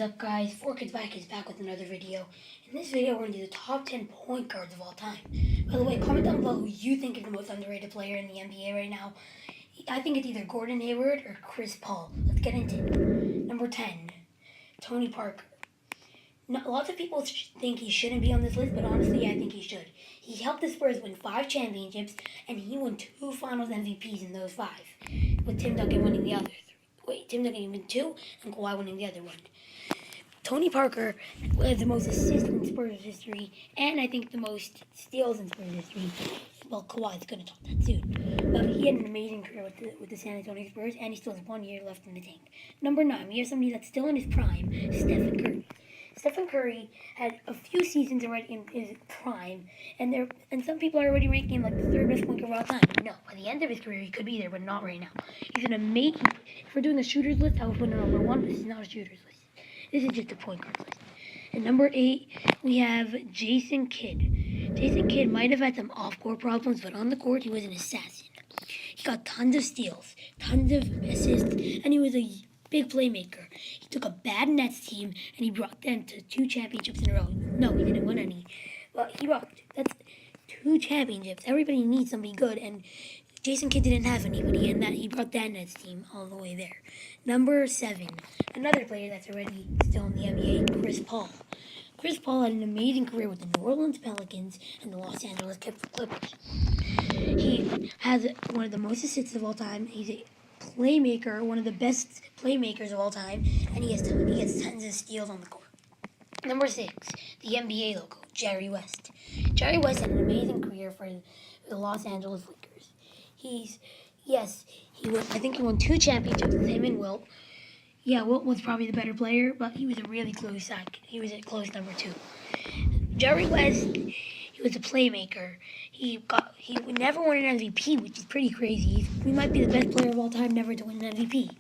up, guys? 4Kids is back with another video. In this video, we're going to do the top 10 point guards of all time. By the way, comment down below who you think is the most underrated player in the NBA right now. I think it's either Gordon Hayward or Chris Paul. Let's get into it. Number 10, Tony Parker. Lots of people think he shouldn't be on this list, but honestly, I think he should. He helped the Spurs win 5 championships, and he won 2 Finals MVPs in those 5, with Tim Duncan winning the other 3. Tim Duncan won 2, and Kawhi winning the other 1. Tony Parker has the most assists in Spurs history, and I think the most steals in Spurs history. Well, Kawhi's going to talk that soon. But he had an amazing career with the San Antonio Spurs, and he still has 1 year left in the tank. Number 9, we have somebody that's still in his prime, Stephen Curry. Stephen Curry had a few seasons already in his prime, and some people are already ranking him like the 3rd best point guard of all time. No, by the end of his career, he could be there, but not right now. He's an amazing. If we're doing a shooters list, I would put him number 1, but this is not a shooters list. This is just a point guard list. And number 8, we have Jason Kidd. Jason Kidd might have had some off-court problems, but on the court, he was an assassin. He got tons of steals, tons of assists, and he was a big playmaker. He took a bad Nets team and he brought them to 2 championships in a row. No, he didn't win any, but that's 2 championships. Everybody needs somebody good, and Jason Kidd didn't have anybody, and he brought that Nets team all the way there. Number 7, another player that's already still in the NBA, Chris Paul. Chris Paul had an amazing career with the New Orleans Pelicans and the Los Angeles Clippers. He has one of the most assists of all time. He's a playmaker, one of the best playmakers of all time, and he gets tons of steals on the court. Number 6, the NBA logo, Jerry West. Jerry West had an amazing career for the Los Angeles Lakers. I think he won 2 championships with him and Wilt. Yeah, Wilt was probably the better player, but he was a really close second. He was a close number 2. Jerry West, he was a playmaker. He never won an MVP, which is pretty crazy. He might be the best player of all time never to win an MVP.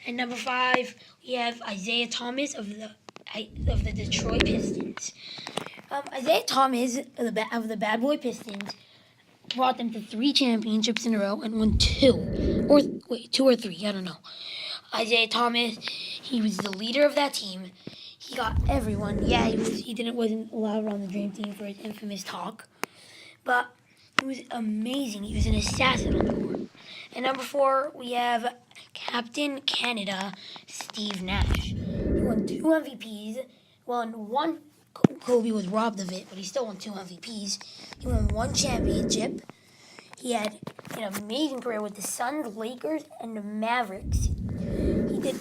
And number 5, we have Isaiah Thomas of the Detroit Pistons. Isaiah Thomas of the Bad Boy Pistons brought them to 3 championships in a row and won 2 or 3. I don't know. Isaiah Thomas, he was the leader of that team. He got everyone. Yeah, he wasn't allowed on the Dream Team for his infamous talk, but he was amazing. He was an assassin on the court. And number 4, we have Captain Canada, Steve Nash. He won 2 MVPs. Well, 1, Kobe was robbed of it, but he still won 2 MVPs. He won 1 championship. He had an amazing career with the Suns, Lakers, and the Mavericks. He did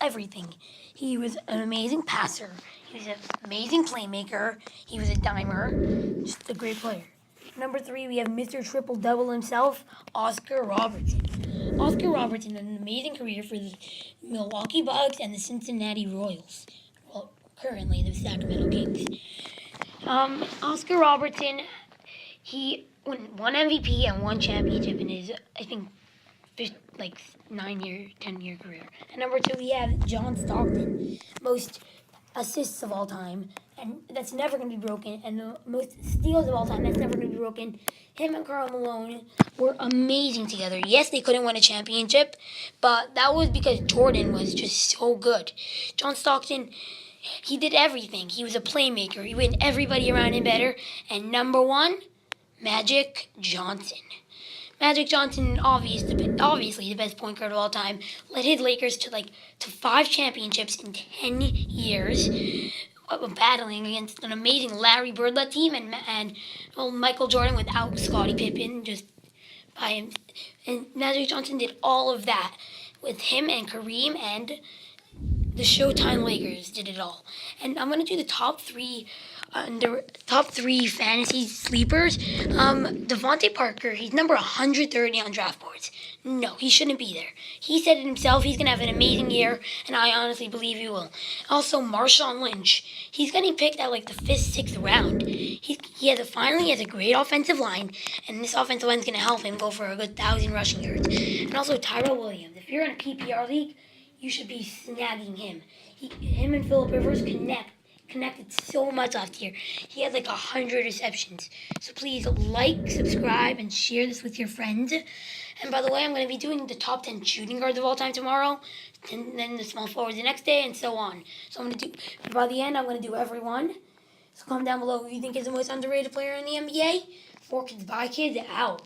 everything. He was an amazing passer. He was an amazing playmaker. He was a dimer. Just a great player. Number 3, we have Mr. Triple-Double himself, Oscar Robertson. Oscar Robertson had an amazing career for the Milwaukee Bucks and the Cincinnati Royals. Well, currently the Sacramento Kings. Oscar Robertson, he won 1 MVP and 1 championship in his, I think, 10-year career. And number 2, we have John Stockton, most assists of all time, and that's never going to be broken, and the most steals of all time, that's never going to be broken. Him and Karl Malone were amazing together. Yes, they couldn't win a championship, but that was because Jordan was just so good. John Stockton, he did everything. He was a playmaker. He made everybody around him better. And number 1, Magic Johnson. Magic Johnson, obviously the best point guard of all time, led his Lakers to 5 championships in 10 years, battling against an amazing Larry Bird-led team and Michael Jordan without Scottie Pippen, just by him. And Magic Johnson did all of that with him and Kareem, and the Showtime Lakers did it all. And I'm going to do the top 3 fantasy sleepers. Devontae Parker, he's number 130 on draft boards. No, he shouldn't be there. He said it himself, he's going to have an amazing year, and I honestly believe he will. Also, Marshawn Lynch, he's getting picked at the 5th, 6th round. He has a great offensive line, and this offensive line is going to help him go for a good 1,000 rushing yards. And also, Tyrell Williams, if you're in a PPR league, you should be snagging him. Him and Phillip Rivers connected so much last year. He had 100 receptions. So please subscribe, and share this with your friends. And by the way, I'm going to be doing the top 10 shooting guards of all time tomorrow, and then the small forwards the next day, and so on. So I'm going to do, by the end, I'm going to do everyone. So comment down below who you think is the most underrated player in the NBA. For Kids by Kids out.